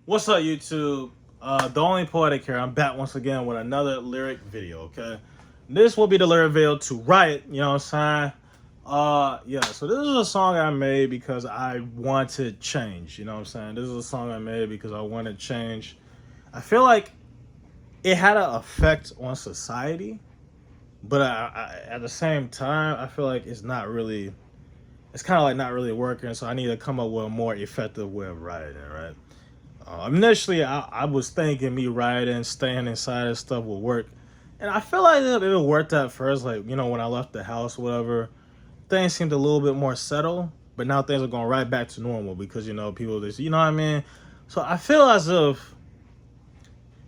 What's up, YouTube? The only Poetic here. I'm back once again with another lyric video, okay? This will be the lyric video to Riot, you know what I'm saying? Yeah, so this is a song I made because I wanted change, you know what I'm saying? This is a song I made because I wanted change. I feel like it had an effect on society, but at the same time, I feel like it's kind of like not really working, so I need to come up with a more effective way of writing, right? Initially, I was thinking me writing, staying inside and stuff would work. And I feel like it worked at first. Like, when I left the house, whatever, things seemed a little bit more settled. But now things are going right back to normal because, people just, you know what I mean? So I feel as if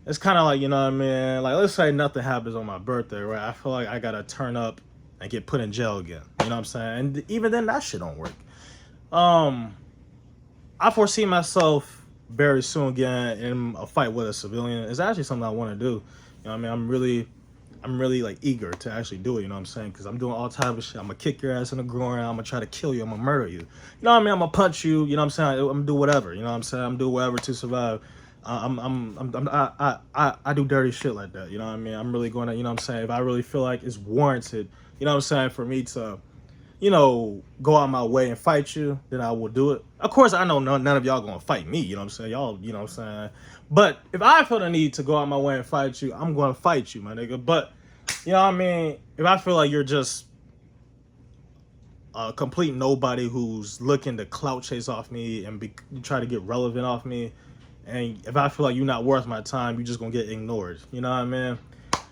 it's kind of like, you know what I mean? Like, let's say nothing happens on my birthday, right? I feel like I got to turn up and get put in jail again. You know what I'm saying? And even then, that shit don't work. Um, I foresee myself very soon getting in a fight with a civilian. It's actually something I want to do. You know what I mean? I'm really like eager to actually do it. You know what I'm saying? Because I'm doing all type of shit. I'm gonna kick your ass in the groin. I'm gonna try to kill you. I'm gonna murder you. You know what I mean? I'm gonna punch you. You know what I'm saying? I'm gonna do whatever. You know what I'm saying? I'm gonna do whatever to survive. I do dirty shit like that. You know what I mean? I'm really going to, you know what I'm saying? If I really feel like it's warranted, you know what I'm saying, for me to go out my way and fight you, then I will do it. Of course, I know none of y'all gonna fight me, you know what I'm saying? Y'all, you know what I'm saying? But if I feel the need to go out my way and fight you, I'm gonna fight you, my nigga. But, you know what I mean? If I feel like you're just a complete nobody who's looking to clout chase off me and try to get relevant off me, and if I feel like you're not worth my time, you're just gonna get ignored, you know what I mean?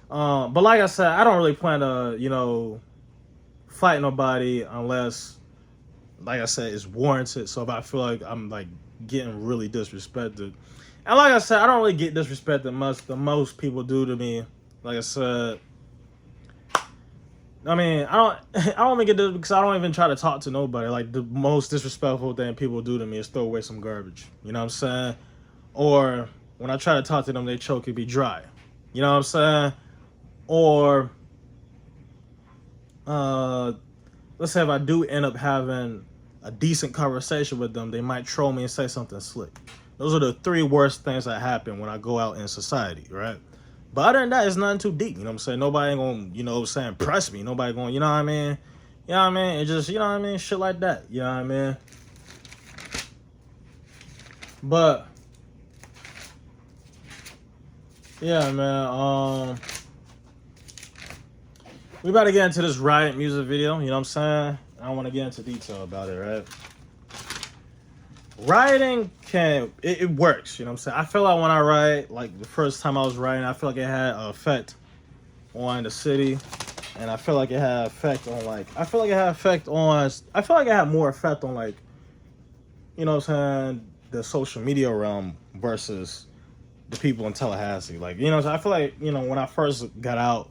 But like I said, I don't really plan to, fight nobody unless, like I said, it's warranted. So if I feel like I'm like getting really disrespected, and like I said, I don't really get disrespected much. The most people do to me, like I said, I mean, I don't even get this because I don't even try to talk to nobody. Like the most disrespectful thing people do to me is throw away some garbage. You know what I'm saying? Or when I try to talk to them, they choke and be dry. You know what I'm saying? Or let's say if I do end up having a decent conversation with them, they might troll me and say something slick. Those are the three worst things that happen when I go out in society, right? But other than that, it's nothing too deep. You know what I'm saying? Nobody ain't gonna, press me. Nobody gonna, you know what I mean? You know what I mean? It just, you know what I mean? Shit like that. You know what I mean? But yeah, man. We about to get into this Riot music video. You know what I'm saying? I don't want to get into detail about it, right? Rioting it works, you know what I'm saying? I feel like when I riot, like the first time I was rioting, I feel like it had an effect on the city. And I feel like it had effect on I feel like it had more effect on you know what I'm saying, the social media realm versus the people in Tallahassee. Like, you know, so I feel like, when I first got out,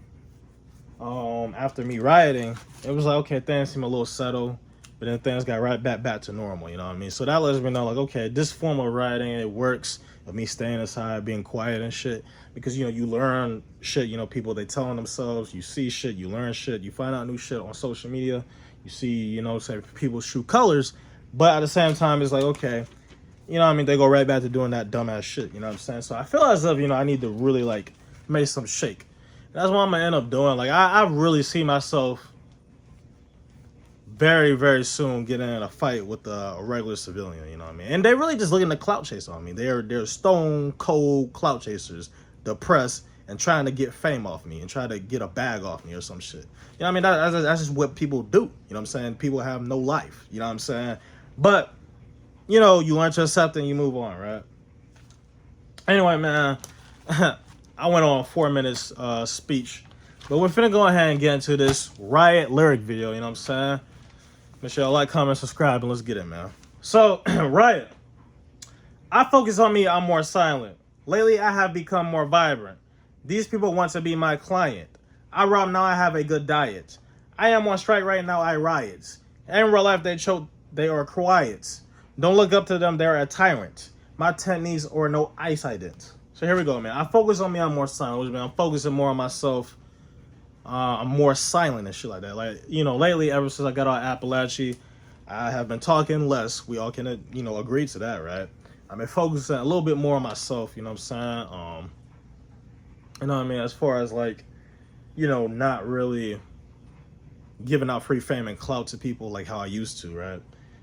after me rioting, it was like, okay, things seem a little settled, but then things got right back to normal, you know what I mean? So that lets me know, like, okay, this form of rioting, it works, of me staying inside, being quiet and shit, because, you learn shit, people, they telling themselves, you see shit, you learn shit, you find out new shit on social media, you see, say people's true colors, but at the same time, it's like, okay, you know what I mean, they go right back to doing that dumbass shit, you know what I'm saying? So I feel as if, I need to really, make some shake. That's what I'm gonna end up doing. Like I really see myself very, very soon getting in a fight with a regular civilian, you know what I mean? And they really just looking to clout chase on me. They're stone cold clout chasers, depressed, and trying to get fame off me and try to get a bag off me or some shit. You know what I mean? That's just what people do. You know what I'm saying? People have no life. You know what I'm saying? But, you learn to accept it and you move on, right? Anyway, man. I went on a 4 minutes speech, but we're finna go ahead and get into this Riot lyric video, you know what I'm saying? Make sure y'all like, comment, subscribe, and let's get it, man. So, Riot. I focus on me, I'm more silent. Lately, I have become more vibrant. These people want to be my client. I rob now, I have a good diet. I am on strike right now, I riot. In real life, they choke, they are quiet. Don't look up to them, they're a tyrant. My techniques or no ice I didn't. So here we go, man. I focus on me, I'm more silent. Which means I'm focusing more on myself. I'm more silent and shit like that. Like, lately, ever since I got on Appalachia, I have been talking less. We all can, agree to that, right? I've been focusing a little bit more on myself, you know what I'm saying? You know what I mean? As far as like, you know, not really giving out free fame and clout to people like how I used to, right?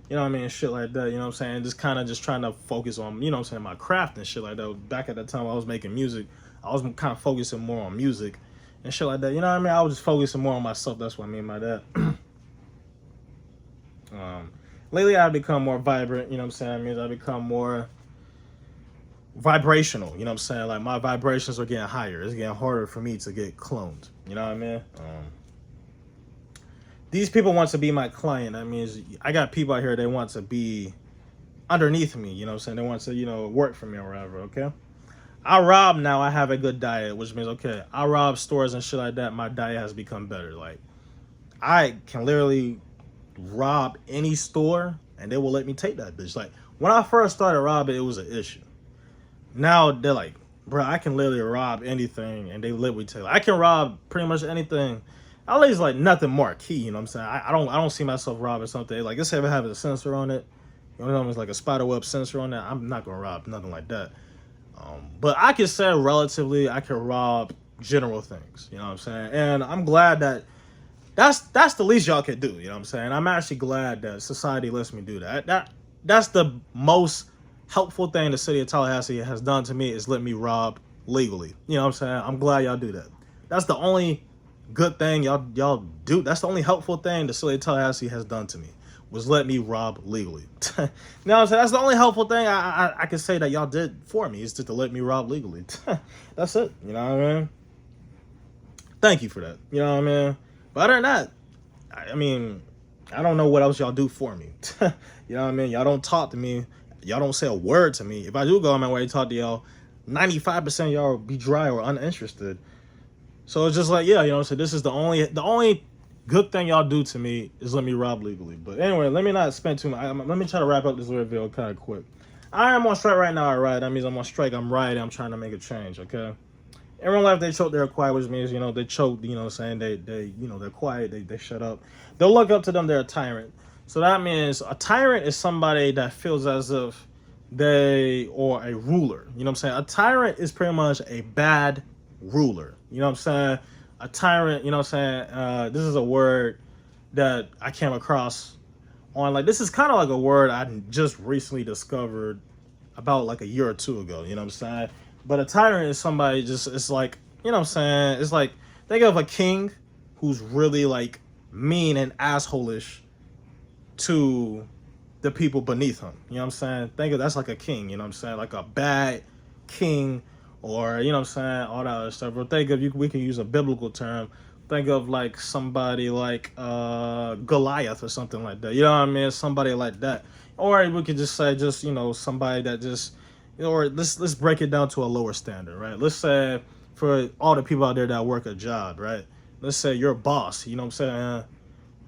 You know what I mean? Shit like that, you know what I'm saying? Just kind of just trying to focus on, you know what I'm saying, my craft and shit like that. Back at the time I was making music, I was kind of focusing more on music and shit like that. You know what I mean? I was just focusing more on myself. That's what I mean by that. Lately I've become more vibrant, you know what I'm saying? I mean, I've become more vibrational, you know what I'm saying? Like my vibrations are getting higher. It's getting harder for me to get cloned. You know what I mean? These people want to be my client. I mean, I got people out here, they want to be underneath me, you know what I'm saying? They want to, you know, work for me or whatever, okay? I rob now, I have a good diet, which means, okay, I rob stores and shit like that, my diet has become better. Like, I can literally rob any store and they will let me take that bitch. Like, when I first started robbing, it was an issue. Now they're like, bro, I can literally rob anything and they let me take it. I can rob pretty much anything. At least like nothing marquee, you know what I'm saying? I don't see myself robbing something. Like, let's say if it has a sensor on it, you know, it's like a spider web sensor on that, I'm not gonna rob nothing like that. But I can say relatively, I can rob general things, you know what I'm saying? And I'm glad that that's the least y'all can do, you know what I'm saying? I'm actually glad that society lets me do that. That's the most helpful thing the city of Tallahassee has done to me, is let me rob legally. You know what I'm saying? I'm glad y'all do that. That's the only good thing y'all do. That's the only helpful thing the city of Tallahassee has done to me, was let me rob legally. You know what I'm saying? That's the only helpful thing I can say that y'all did for me, is just to let me rob legally. That's it. You know what I mean? Thank you for that. You know what I mean? But other than that, I mean, I don't know what else y'all do for me. You know what I mean? Y'all don't talk to me. Y'all don't say a word to me. If I do go on my way to talk to y'all, 95% of y'all be dry or uninterested. So it's just like, yeah, you know what I'm saying? This is the only good thing y'all do to me, is let me rob legally. But anyway, let me not spend too much. Let me try to wrap up this little video kind of quick. I am on strike right now, alright? That means I'm on strike. I'm rioting. I'm trying to make a change, okay? In real life, they choke, they're quiet, which means, you know, they choke, you know what I'm saying? They you know, they're quiet, they shut up. They'll look up to them, they're a tyrant. So that means a tyrant is somebody that feels as if they are a ruler. You know what I'm saying? A tyrant is pretty much a bad ruler. You know what I'm saying? A tyrant, you know what I'm saying? This is a word that I came across on, like, this is kind of like a word I just recently discovered about like a year or two ago. You know what I'm saying? But a tyrant is somebody just, it's like, you know what I'm saying? It's like, think of a king who's really like mean and asshole-ish to the people beneath him. You know what I'm saying? Think of, that's like a king, you know what I'm saying? Like a bad king, or, you know what I'm saying, all that other stuff. Or think of, we can use a biblical term. Think of like somebody like Goliath or something like that. You know what I mean? Somebody like that. Or we could just say, just, you know, somebody that just, or let's break it down to a lower standard, right? Let's say for all the people out there that work a job, right? Let's say you're a boss, you know what I'm saying?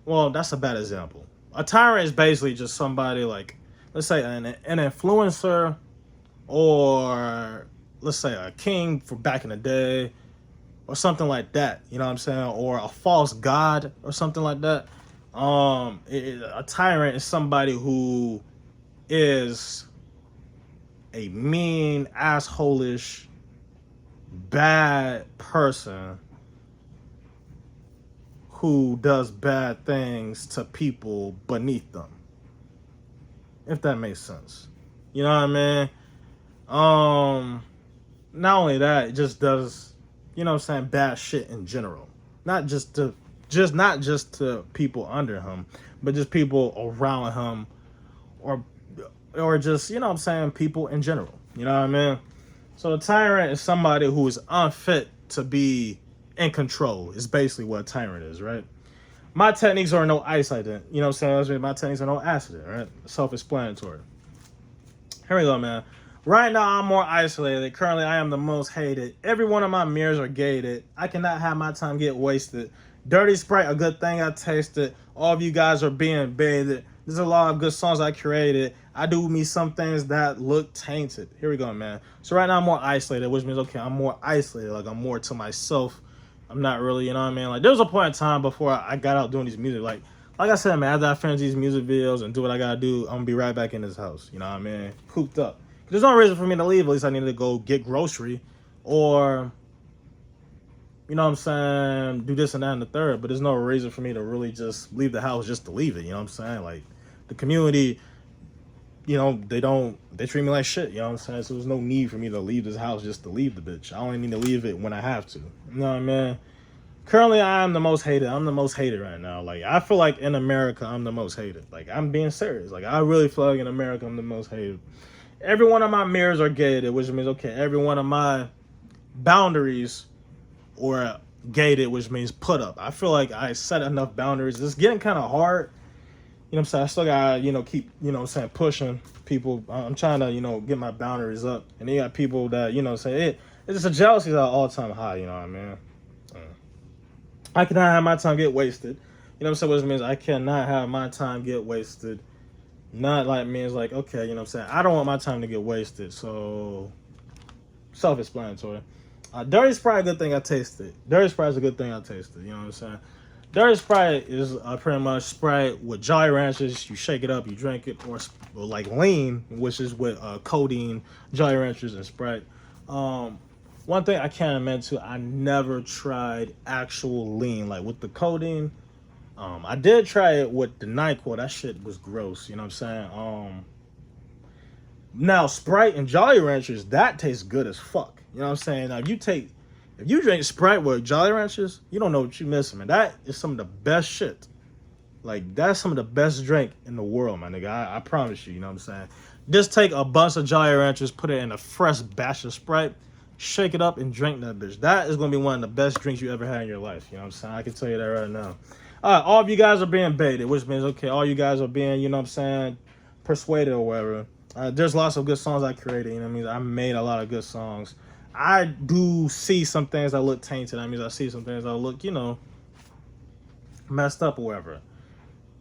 Well, that's a bad example. A tyrant is basically just somebody like, let's say an influencer, or let's say a king for back in the day, or something like that, you know what I'm saying? Or a false god or something like that. A tyrant is somebody who is a mean, asshole-ish, bad person who does bad things to people beneath them. If that makes sense. You know what I mean? Not only that, it just does, you know what I'm saying, bad shit in general. Not just to people under him, but just people around him, or just, you know what I'm saying, people in general. You know what I mean? So a tyrant is somebody who is unfit to be in control, is basically what a tyrant is, right? My techniques are no accident. You know what I'm saying? My techniques are no accident, right? Self-explanatory. Here we go, man. Right now, I'm more isolated. Currently, I am the most hated. Every one of my mirrors are gated. I cannot have my time get wasted. Dirty Sprite, a good thing I tasted. All of you guys are being bathed. There's a lot of good songs I created. I do me some things that look tainted. Here we go, man. So right now, I'm more isolated, which means, okay, I'm more isolated. Like, I'm more to myself. I'm not really, you know what I mean? Like, there was a point in time before I got out doing these music. Like I said, man, after I finish these music videos and do what I gotta do, I'm gonna be right back in this house. You know what I mean? Cooped up. There's no reason for me to leave. At least I need to go get grocery or, you know what I'm saying, do this and that and the third. But there's no reason for me to really just leave the house just to leave it. You know what I'm saying? Like, the community, you know, they treat me like shit. You know what I'm saying? So there's no need for me to leave this house just to leave the bitch. I only need to leave it when I have to. You know what I mean? Currently, I am the most hated. I'm the most hated right now. Like, I feel like in America, I'm the most hated. Like, I'm being serious. Like, I really feel like in America, I'm the most hated. Every one of my mirrors are gated, which means, okay, every one of my boundaries or gated, which means put up. I feel like I set enough boundaries. It's getting kind of hard. You know what I'm saying? I still gotta, you know, keep, you know what I'm saying, pushing people. I'm trying to, you know, get my boundaries up. And then you got people that, you know, say it's just a jealousy at an all-time high, you know what I mean? I cannot have my time get wasted. You know what I'm saying? Which means I cannot have my time get wasted. Not like means like, okay, you know what I'm saying? I don't want my time to get wasted. So, self-explanatory. Dirty Sprite, a good thing I tasted. Dirty Sprite is a good thing I tasted. You know what I'm saying? Dirty Sprite is pretty much Sprite with Jolly Ranchers. You shake it up, you drink it, or like lean, which is with codeine, Jolly Ranchers, and Sprite. One thing I can't admit to, I never tried actual lean, like with the codeine. I did try it with the NyQuil. That shit was gross. You know what I'm saying? Now Sprite and Jolly Ranchers, that tastes good as fuck. You know what I'm saying? Now if you drink Sprite with Jolly Ranchers, you don't know what you're missing, man. That is some of the best shit. Like, that's some of the best drink in the world, my nigga. I promise you. You know what I'm saying? Just take a bunch of Jolly Ranchers, put it in a fresh batch of Sprite, shake it up, and drink that bitch. That is gonna be one of the best drinks you ever had in your life. You know what I'm saying? I can tell you that right now. All of you guys are being baited, which means, okay, all you guys are being, you know what I'm saying, persuaded or whatever. There's lots of good songs I created, you know what I mean? I made a lot of good songs. I do see some things that look tainted. That means I see some things that look, you know, messed up or whatever.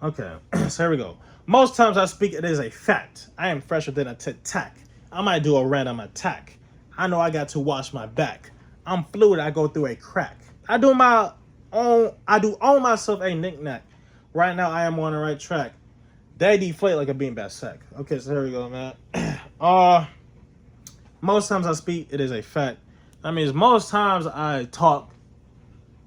Okay, so here we go. Most times I speak, it is a fact. I am fresher than a tic-tac. I might do a random attack. I know I got to watch my back. I'm fluid, I go through a crack. I do own myself a knick-knack. Right now I am on the right track. They deflate like a beanbag sack. Okay, so here we go, man. Most times I speak, it is a fact. That means most times I talk,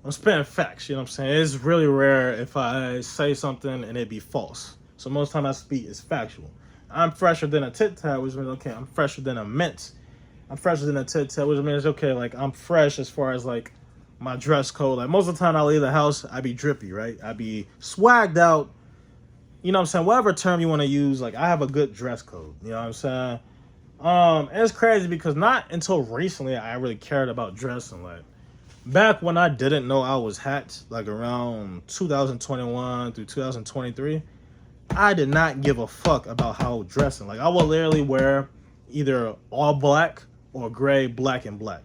I'm spitting facts, you know what I'm saying? It's really rare if I say something and it be false. So most time I speak is factual. I'm fresher than a tit-tat, which means, okay, I'm fresher than a mint. I'm fresher than a tit-tat, which means, okay, like, I'm fresh as far as, like, my dress code. Like, most of the time I leave the house, I be drippy, right? I be swagged out. You know what I'm saying? Whatever term you want to use, like, I have a good dress code. You know what I'm saying? And it's crazy because not until recently I really cared about dressing. Like, back when I didn't know I was hacked, like around 2021 through 2023, I did not give a fuck about how dressing. Like, I would literally wear either all black or gray, black, and black.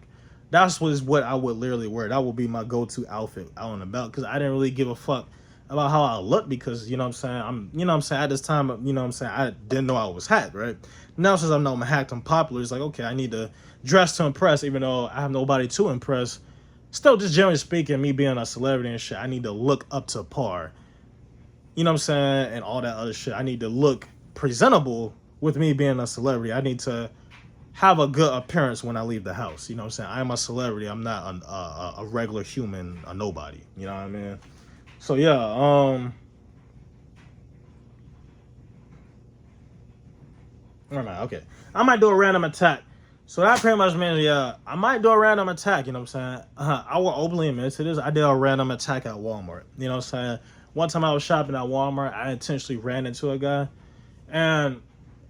That's what I would literally wear. That would be my go-to outfit out and about because I didn't really give a fuck about how I look because, you know what I'm saying, at this time, you know what I'm saying, I didn't know I was hacked, right? Now, since I know I'm hacked, I'm popular, it's like, okay, I need to dress to impress, even though I have nobody to impress. Still, just generally speaking, me being a celebrity and shit, I need to look up to par. You know what I'm saying? And all that other shit. I need to look presentable with me being a celebrity. I need to have a good appearance when I leave the house. You know what I'm saying? I'm a celebrity. I'm not a regular human, a nobody. You know what I mean? So, yeah. Okay. I might do a random attack. So that pretty much means, yeah, I might do a random attack, you know what I'm saying? I will openly admit to this. I did a random attack at Walmart. You know what I'm saying? One time I was shopping at Walmart, I intentionally ran into a guy. And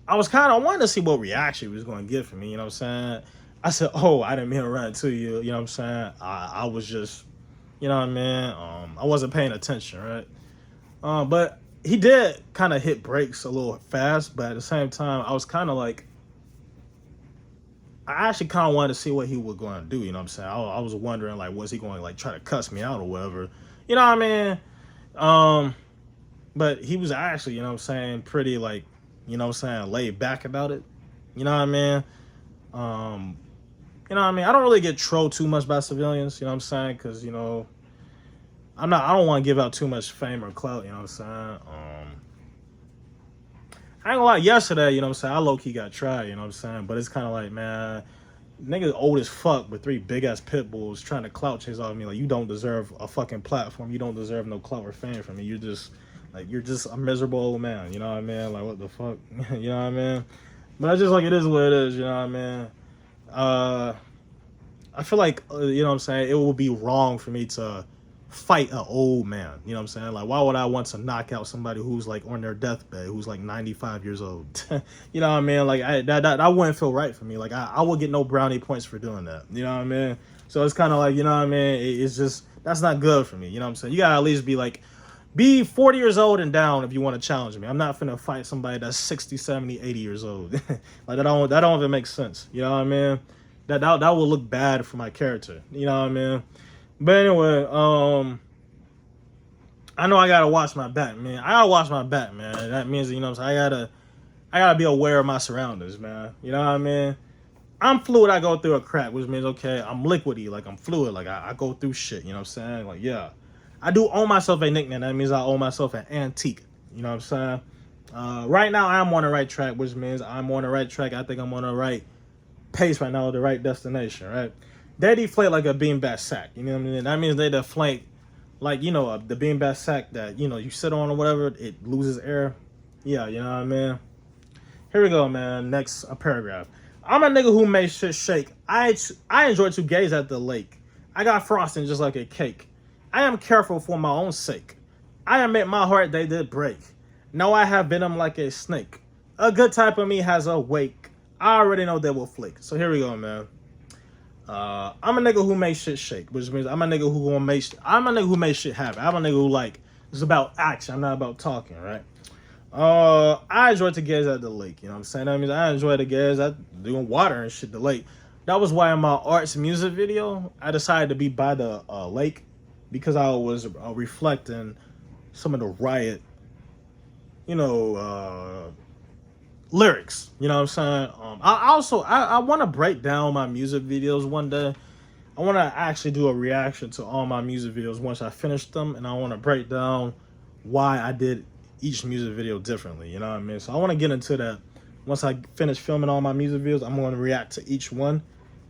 I was kind of wanting to see what reaction he was going to get from me, you know what I'm saying? I said, oh, I didn't mean to run into you, you know what I'm saying? I was just, you know what I mean? I wasn't paying attention, right? But he did kind of hit brakes a little fast, but at the same time, I was kind of like, I actually kind of wanted to see what he was going to do, you know what I'm saying? I was wondering, like, was he going to, like, try to cuss me out or whatever? You know what I mean? But he was actually, you know what I'm saying, pretty, like, you know what I'm saying, laid back about it. You know what I mean? You know what I mean? I don't really get trolled too much by civilians, you know what I'm saying? Because, you know, I don't want to give out too much fame or clout, you know what I'm saying? I ain't gonna lie, yesterday, you know what I'm saying, I low-key got tried, you know what I'm saying? But it's kind of like, man, niggas old as fuck with 3 big-ass pit bulls trying to clout chase off me. Like, you don't deserve a fucking platform. You don't deserve no clout or fame from me. You're just, like, you're just a miserable old man, you know what I mean? Like, what the fuck? You know what I mean? But I just, like, it is what it is, you know what I mean? I feel like, you know what I'm saying, it would be wrong for me to fight an old man. You know what I'm saying? Like, why would I want to knock out somebody who's like on their deathbed, who's like 95 years old? You know what I mean? Like, that wouldn't feel right for me. Like, I would get no brownie points for doing that. You know what I mean? So it's kind of like, you know what I mean? It's just, that's not good for me. You know what I'm saying? You gotta at least be like, be 40 years old and down if you want to challenge me. I'm not finna fight somebody that's 60, 70, 80 years old. Like, that don't even make sense. You know what I mean? That will look bad for my character. You know what I mean? But anyway, I know I gotta watch my back, man. I gotta watch my back, man. That means, you know what I'm saying, I gotta be aware of my surroundings, man. You know what I mean? I'm fluid, I go through a crack, which means, okay, I'm liquidy, like I'm fluid, like I go through shit, you know what I'm saying? Like, yeah. I do owe myself a nickname. That means I owe myself an antique. You know what I'm saying? Right now, I'm on the right track, which means I'm on the right track. I think I'm on the right pace right now, the right destination, right? They deflate like a beanbag sack. You know what I mean? That means they deflate like, you know, the beanbag sack that, you know, you sit on or whatever, it loses air. Yeah, you know what I mean? Here we go, man. Next paragraph. I'm a nigga who makes shit shake. I enjoy to gaze at the lake. I got frosting just like a cake. I am careful for my own sake. I admit my heart they did break. Now I have venom like a snake. A good type of me has a wake. I already know they will flake. So here we go, man. I'm a nigga who makes shit shake, which means I'm a nigga who makes shit happen. I'm a nigga who, like, it's about action. I'm not about talking, right? I enjoy to gaze at the lake. You know what I'm saying? That means I enjoy to gaze at doing water and shit. The lake. That was why in my arts music video, I decided to be by the lake because I was reflecting some of the Riot, you know, lyrics. You know what I'm saying? I want to break down my music videos one day. I want to actually do a reaction to all my music videos once I finish them, and I want to break down why I did each music video differently. You know what I mean? So I want to get into that. Once I finish filming all my music videos, I'm going to react to each one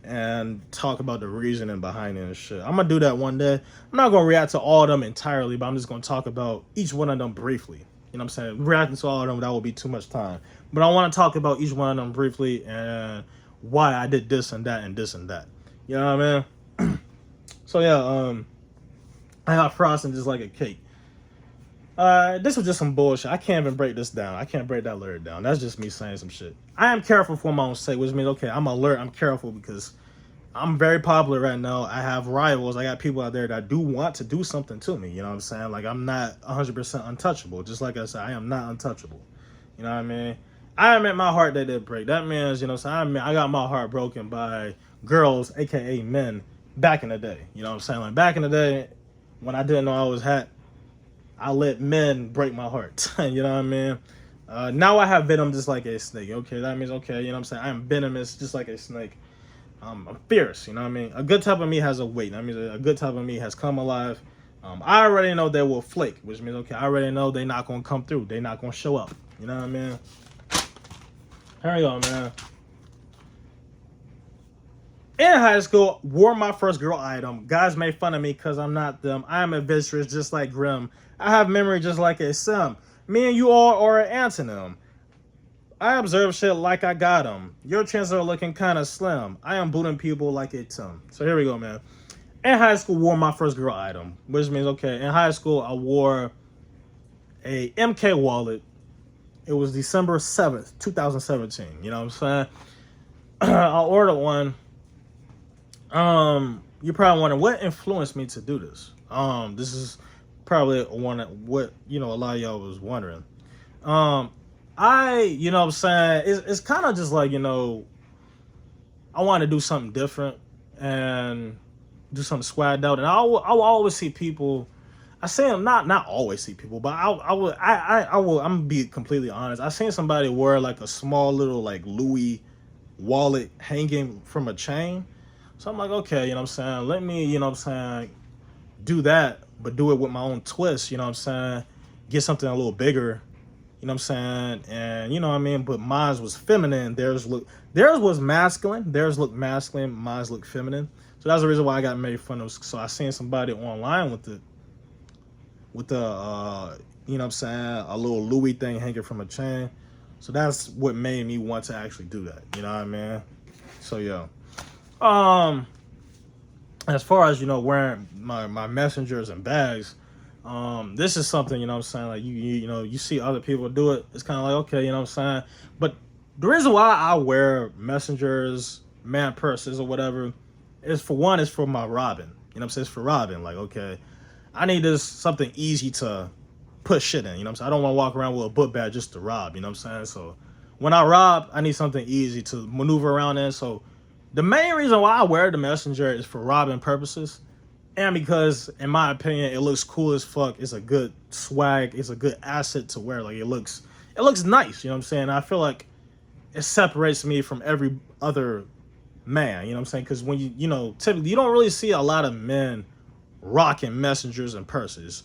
and talk about the reasoning behind it and shit. I'm going to do that one day. I'm not going to react to all of them entirely, but I'm just going to talk about each one of them briefly. You know what I'm saying? Reacting to all of them, that would be too much time. But I want to talk about each one of them briefly and why I did this and that and this and that. You know what I mean? So yeah, I got frosting just like a cake. This was just some bullshit. I can't even break this down. I can't break that lyric down. That's just me saying some shit. I am careful for my own sake, which means, okay, I'm alert, I'm careful because I'm very popular right now. I have rivals. I got people out there that do want to do something to me. You know what I'm saying? Like, I'm not 100% untouchable. Just like I said, I am not untouchable. You know what I mean? I admit my heart they did break. That means, you know what I'm saying? I got my heart broken by girls, a.k.a. men, back in the day. You know what I'm saying? Like, back in the day, when I didn't know I was hot, I let men break my heart. You know what I mean? Now I have venom just like a snake. Okay, that means, okay, you know what I'm saying? I am venomous just like a snake. I'm fierce, you know what I mean? A good type of me has a weight. That means a good type of me has come alive. I already know they will flake, which means, okay, I already know they're not going to come through. They're not going to show up. You know what I mean? Here we go, man. In high school, wore my first girl item. Guys made fun of me because I'm not them. I am adventurous just like Grim. I have memory just like a sim. Me and you all are an antonym. I observe shit like I got them. Your chances are looking kind of slim. I am booting people like a Tim. So here we go, man. In high school, wore my first girl item. Which means, okay, in high school, I wore a MK wallet. It was December 7th, 2017. You know what I'm saying? I ordered one. You're probably wondering what influenced me to do this. This is probably one of what, you know, a lot of y'all was wondering. You know what I'm saying, it's kind of just like, you know, I want to do something different and do something swagged out. And I will always see people. I say them not always see people, but I'm gonna be completely honest. I seen somebody wear like a small little like Louis wallet hanging from a chain. So I'm like, okay, you know what I'm saying? Let me, you know what I'm saying, do that, but do it with my own twist, you know what I'm saying? Get something a little bigger You know what I'm saying? And you know what I mean? But mine was feminine. Theirs was masculine. Theirs looked masculine. Mine looked feminine. So that's the reason why I got made fun of. So I seen somebody online with the you know what I'm saying, a little Louis thing hanging from a chain. So that's what made me want to actually do that. You know what I mean? So yeah. As far as, you know, wearing my messengers and bags, this is something, you know what I'm saying, like you know, you see other people do it, it's kind of like, okay, you know what I'm saying, but the reason why I wear messengers, man purses or whatever is, for one, is for my robbing. You know what I'm saying? It's for robbing. Like, okay, I need this something easy to put shit in. You know what I'm saying? I don't want to walk around with a book bag just to rob. You know what I'm saying? So when I rob, I need something easy to maneuver around in. So the main reason why I wear the messenger is for robbing purposes, and because, in my opinion, it looks cool as fuck. It's a good swag. It's a good asset to wear. Like, it looks nice. You know what I'm saying? I feel like it separates me from every other man. You know what I'm saying? Because when you know, typically you don't really see a lot of men rocking messengers and purses.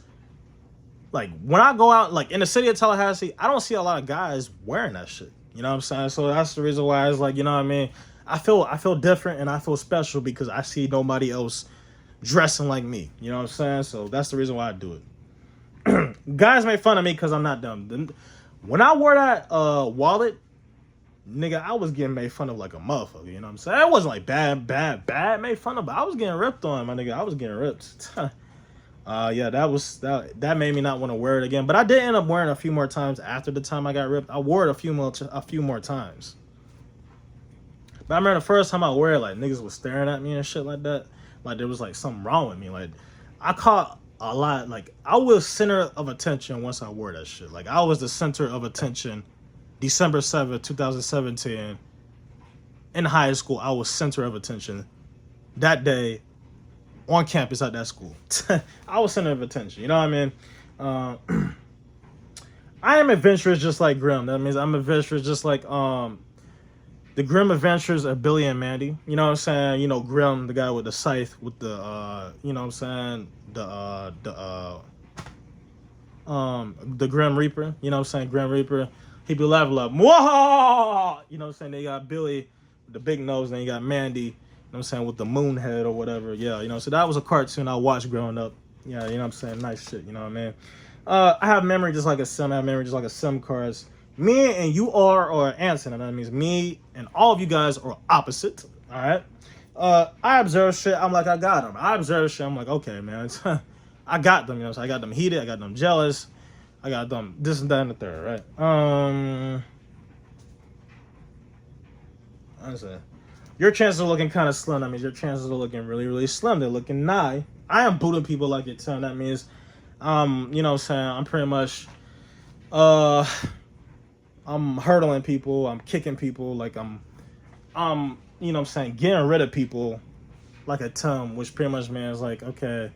Like, when I go out, like in the city of Tallahassee, I don't see a lot of guys wearing that shit. You know what I'm saying? So that's the reason why it's like, you know what I mean? I feel different and I feel special because I see nobody else dressing like me. You know what I'm saying? So that's the reason why I do it. Guys make fun of me because I'm not dumb. When I wore that wallet, nigga, I was getting made fun of like a motherfucker. You know what I'm saying? It wasn't like bad made fun of, but I was getting ripped on, my nigga. I was getting ripped. Yeah, that made me not want to wear it again. But I did end up wearing it a few more times after the time I got ripped. I wore it a few more times. But I remember the first time I wore it, like, niggas was staring at me and shit like that. Like, there was like something wrong with me. Like, I caught a lot. Like, I was center of attention once I wore that shit. Like, I was the center of attention. December 7th, 2017, in high school, I was center of attention that day on campus at that school. I was center of attention. You know what I mean? I am adventurous just like Grim. That means I'm adventurous just like the Grim Adventures of Billy and Mandy. You know what I'm saying? You know, Grim, the guy with the scythe, with the you know what I'm saying, the Grim Reaper. You know what I'm saying? Grim Reaper. He be level up. Whoa! You know what I'm saying? They got Billy with the big nose, then you got Mandy, you know what I'm saying, with the moon head or whatever. Yeah, you know, so that was a cartoon I watched growing up. Yeah, you know what I'm saying? Nice shit, you know what I mean? I have memory just like a sim. I have memory just like a sim cards. Me and you are Anson, and that means me and all of you guys are opposite. All right. I observe shit. I'm like, I got them. I observe shit. I'm like, okay, man. I got them. You know, so I got them heated. I got them jealous. I got them this and that and the third. Right. I said, your chances are looking kind of slim. That means your chances are looking really, really slim. They're looking nigh. I am booting people like your tongue. That means, you know what I'm saying, I'm pretty much, I'm hurdling people, I'm kicking people, like I'm, you know what I'm saying, getting rid of people like a tongue, which pretty much means like, okay,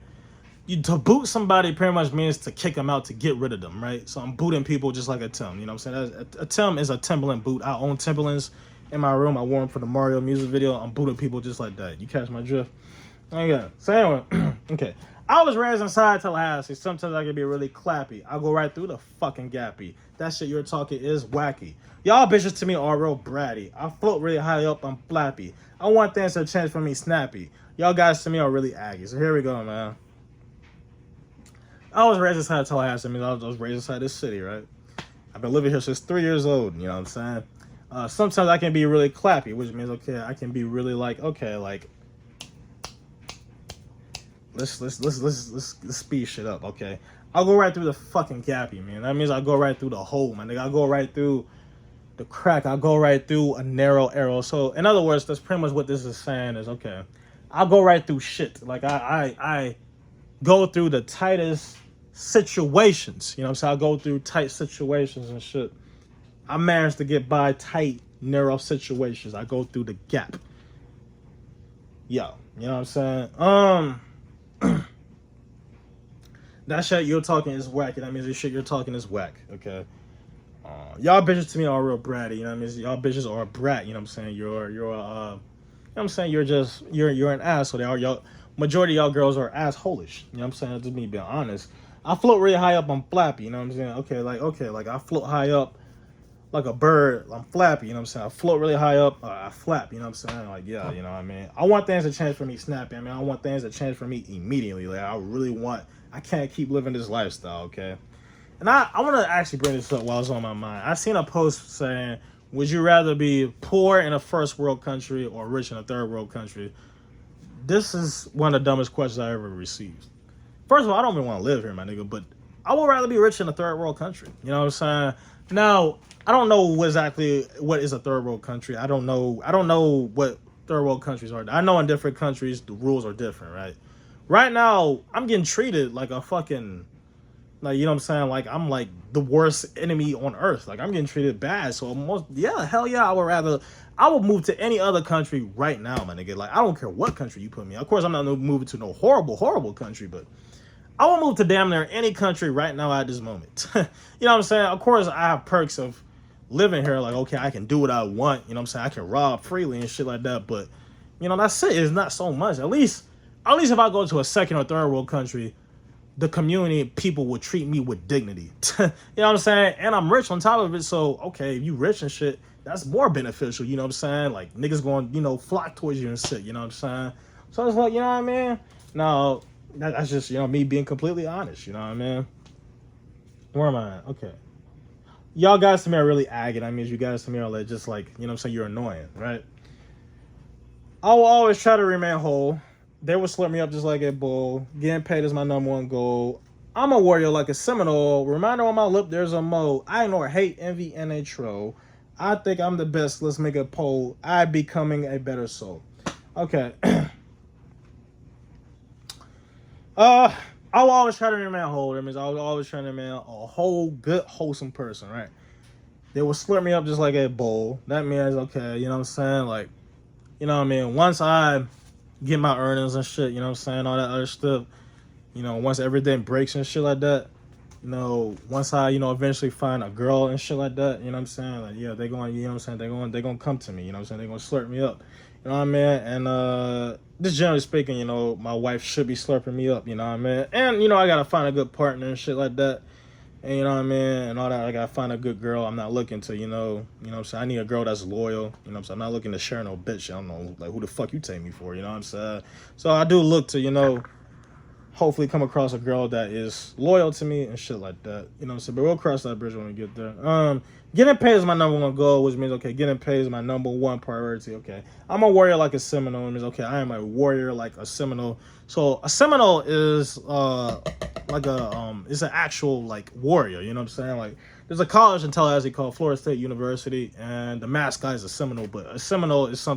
to boot somebody pretty much means to kick them out, to get rid of them, right? So I'm booting people just like a Tim, you know what I'm saying? A Tim is a Timberland boot. I own Timberlands in my room. I wore them for the Mario music video. I'm booting people just like that. You catch my drift? Okay. So anyway, okay. I was raised inside Tallahassee. Sometimes I can be really clappy. I go right through the fucking gappy. That shit you're talking is wacky. Y'all bitches to me are real bratty. I float really high up, I'm flappy. I want things to change for me snappy. Y'all guys to me are really aggy. So here we go, man. I was raised inside Tallahassee. I mean, I was raised inside this city, right? I've been living here since 3 years old, you know what I'm saying? Sometimes I can be really clappy, which means, okay, I can be really like, okay, like, let's speed shit up, okay? I'll go right through the fucking gappy, man. That means I go right through the hole, man. I'll go right through the crack. I'll go right through a narrow arrow. So, in other words, that's pretty much what this is saying is, okay, I'll go right through shit. Like, I go through the tightest situations. You know what I'm saying? I'll go through tight situations and shit. I managed to get by tight, narrow situations. I go through the gap. Yo, you know what I'm saying? That shit you're talking is whack. That means the shit you're talking is whack, okay? Y'all bitches to me are real bratty, you know what I mean? Y'all bitches are a brat, you know what I'm saying? You're you know what I'm saying? You're an asshole. Y'all majority of y'all girls are assholish. You know what I'm saying? Just me being honest. I float really high up, I'm flappy, you know what I'm saying? Okay, like I float high up like a bird, I'm flappy, you know what I'm saying? I float really high up, I flap, you know what I'm saying? Like, yeah, you know what I mean? I want things to change for me snappy. I mean, I want things to change for me immediately. Like, I can't keep living this lifestyle, okay? And I want to actually bring this up while it's on my mind. I seen a post saying, would you rather be poor in a first world country or rich in a third world country? This is one of the dumbest questions I ever received. First of all, I don't even want to live here, my nigga, but I would rather be rich in a third world country. You know what I'm saying? Now, I don't know exactly what is a third world country. I don't know what third world countries are. I know in different countries the rules are different, right? Right now, I'm getting treated like a fucking, like, you know what I'm saying? Like, I'm like the worst enemy on earth. Like, I'm getting treated bad. So hell yeah, I would move to any other country right now, my nigga. Like, I don't care what country you put me in. Of course, I'm not moving to no horrible country, but I will move to damn near any country right now at this moment. You know what I'm saying? Of course, I have perks of living here. Like, okay, I can do what I want. You know what I'm saying? I can rob freely and shit like that. But, you know, that's it. It's not so much. At least if I go to a second or third world country, the community people would treat me with dignity. You know what I'm saying? And I'm rich on top of it. So, okay, if you rich and shit, that's more beneficial. You know what I'm saying? Like, niggas going, you know, flock towards you and shit. You know what I'm saying? So it's like, you know what I mean? No, that's just, you know, me being completely honest. You know what I mean? Where am I at? Okay. Y'all guys to me are really aggy. I mean, you guys to me are like, just like, you know what I'm saying? You're annoying, right? I will always try to remain whole. They will slip me up just like a bull. Getting paid is my number one goal. I'm a warrior like a Seminole. Reminder on my lip, there's a mo. I ignore hate, envy, and a troll. I think I'm the best. Let's make a poll. I becoming a better soul. Okay. I will always try to remain whole. That means I will always try to remain a whole, good, wholesome person, right? They will slip me up just like a bowl. That means, okay, you know what I'm saying? Like, you know what I mean? Once I get my earnings and shit, you know what I'm saying? All that other stuff, you know, once everything breaks and shit like that, you know, once I, you know, eventually find a girl and shit like that, you know what I'm saying? Like, yeah, they're going, you know what I'm saying? They're going to come to me, you know what I'm saying? They're going to slurp me up, you know what I mean? And, just generally speaking, you know, my wife should be slurping me up, you know what I mean? And, you know, I got to find a good partner and shit like that. And you know what I mean? And all that, I gotta find a good girl. I'm not looking to, you know what I'm saying? I need a girl that's loyal, you know what I'm saying? I'm not looking to share no bitch. I don't know, like, who the fuck you take me for, you know what I'm saying? So I do look to, you know, hopefully come across a girl that is loyal to me and shit like that, you know what I'm saying? But we'll cross that bridge when we get there. Getting paid is my number one goal, which means, okay, getting paid is my number one priority, okay? I'm a warrior like a Seminole. It means, okay, I am a warrior like a Seminole. So a Seminole is, like it's an actual like warrior, you know what I'm saying? Like, there's a college in Tallahassee called Florida State University, and the mascot is a Seminole, but a Seminole is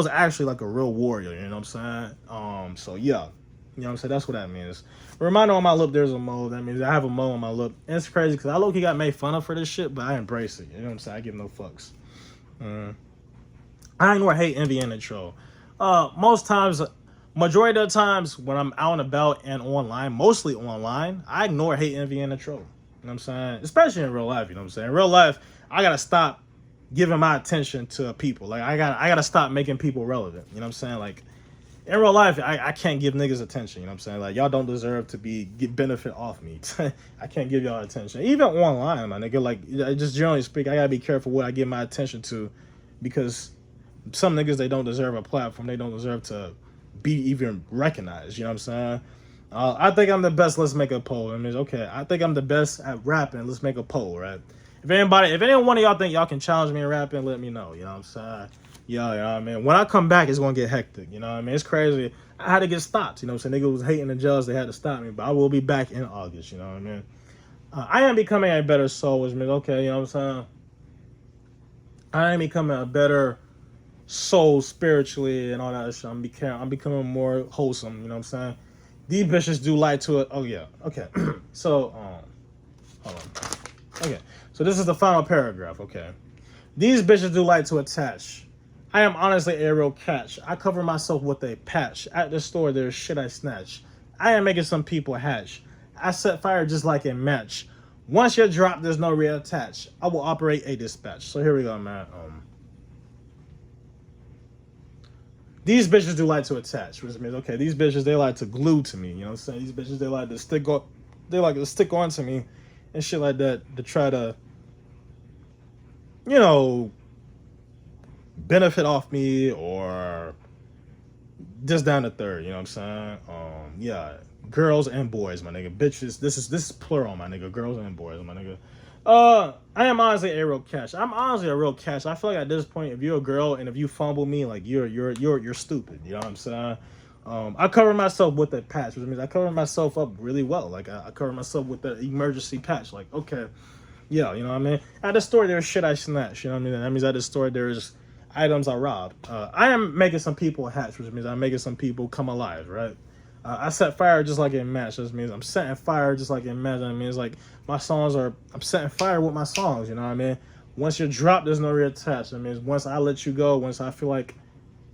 actually like a real warrior, you know what I'm saying? So yeah, you know what I'm saying? That's what that means. A reminder on my lip, there's a mo. That means I have a mo on my lip. And it's crazy because I low-key got made fun of for this shit, but I embrace it, you know what I'm saying? I give no fucks. I ignore hate, envy, and the troll. Most times, majority of the times when I'm out and about and online, mostly online, I ignore hate, envy, and the troll. You know what I'm saying? Especially in real life, you know what I'm saying? In real life, I gotta stop giving my attention to people. Like, I gotta stop making people relevant. You know what I'm saying? Like, in real life, I can't give niggas attention. You know what I'm saying? Like, y'all don't deserve to get benefit off me. I can't give y'all attention. Even online, my nigga, like, just generally speaking, I gotta be careful what I give my attention to, because some niggas, they don't deserve a platform. They don't deserve to be even recognized. You know what I'm saying? I think I'm the best. Let's make a poll. I mean, okay, I think I'm the best at rapping. Let's make a poll, right? If any one of y'all think y'all can challenge me in rapping, let me know. You know what I'm saying? Yeah, you know what I mean? When I come back, it's going to get hectic. You know what I mean? It's crazy. I had to get stopped. You know what I'm saying? Niggas was hating the judge. They had to stop me. But I will be back in August. You know what I mean? I am becoming a better soul, which means, okay, you know what I'm saying? I am becoming a better soul spiritually and all that shit. I'm becoming more wholesome. You know what I'm saying? These bitches do lie to it. Oh, yeah. Okay. So, hold on. Okay. So this is the final paragraph. Okay. These bitches do like to attach. I am honestly a real catch. I cover myself with a patch. At the store, there's shit I snatch. I am making some people hatch. I set fire just like a match. Once you're dropped, there's no reattach. I will operate a dispatch. So here we go, man. These bitches do like to attach, which means, okay, these bitches, they like to glue to me. You know what I'm saying? These bitches, they like to they like to stick on to me and shit like that to try to, you know, benefit off me or just down the third, you know what I'm saying? Yeah, girls and boys, my nigga. Bitches, this is plural, my nigga. Girls and boys, my nigga. I am honestly a real catch. I'm honestly a real catch. I feel like at this point, if you're a girl and if you fumble me, like you're stupid. You know what I'm saying? I cover myself with a patch, which means I cover myself up really well. Like I cover myself with the emergency patch. Like, okay, yeah, you know what I mean? At the store, there's shit I snatch. You know what I mean? That means at the store, there's items I robbed. I am making some people hatch, which means I'm making some people come alive, right? I set fire just like in match. That means I'm setting fire just like in match. That means like my songs are, I'm setting fire with my songs, you know what I mean? Once you're dropped, there's no reattach. That means once I let you go, once I feel like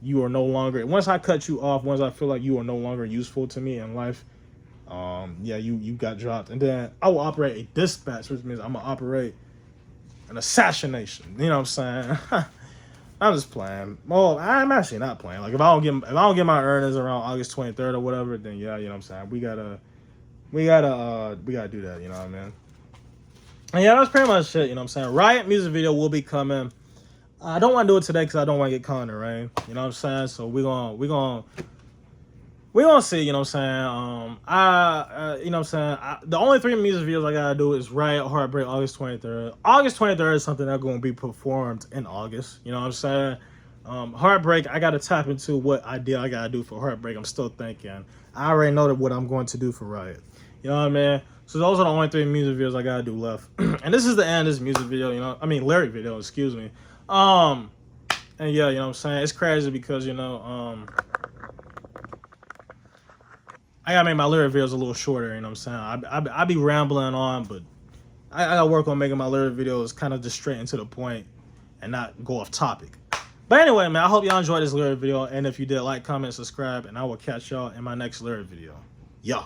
you are no longer, once I cut you off, once I feel like you are no longer useful to me in life, yeah, you got dropped. And then I will operate a dispatch, which means I'm gonna operate an assassination. You know what I'm saying? I'm just playing. Well, I'm actually not playing. Like if I don't get my earnings around August 23rd or whatever, then yeah, you know what I'm saying. We gotta do that. You know what I mean? And yeah, that's pretty much it. You know what I'm saying. Riot music video will be coming. I don't want to do it today because I don't want to get caught in the rain. You know what I'm saying? So we're gonna see. You know what I'm saying? You know what I'm saying? The only 3 music videos I gotta do is Riot, Heartbreak, August 23rd. August 23rd is something that's gonna be performed in August. You know what I'm saying? Heartbreak, I gotta tap into what idea I gotta do for Heartbreak. I'm still thinking. I already know what I'm going to do for Riot. You know what I mean? So those are the only 3 music videos I gotta do left. And this is the end of this music video. You know, I mean lyric video. Excuse me. And yeah, you know what I'm saying? It's crazy because you know, I gotta make my lyric videos a little shorter, you know what I'm saying? I be rambling on, but I gotta work on making my lyric videos kind of just straight and to the point and not go off topic. But anyway, man, I hope y'all enjoyed this lyric video. And if you did, like, comment, subscribe, and I will catch y'all in my next lyric video. Yeah.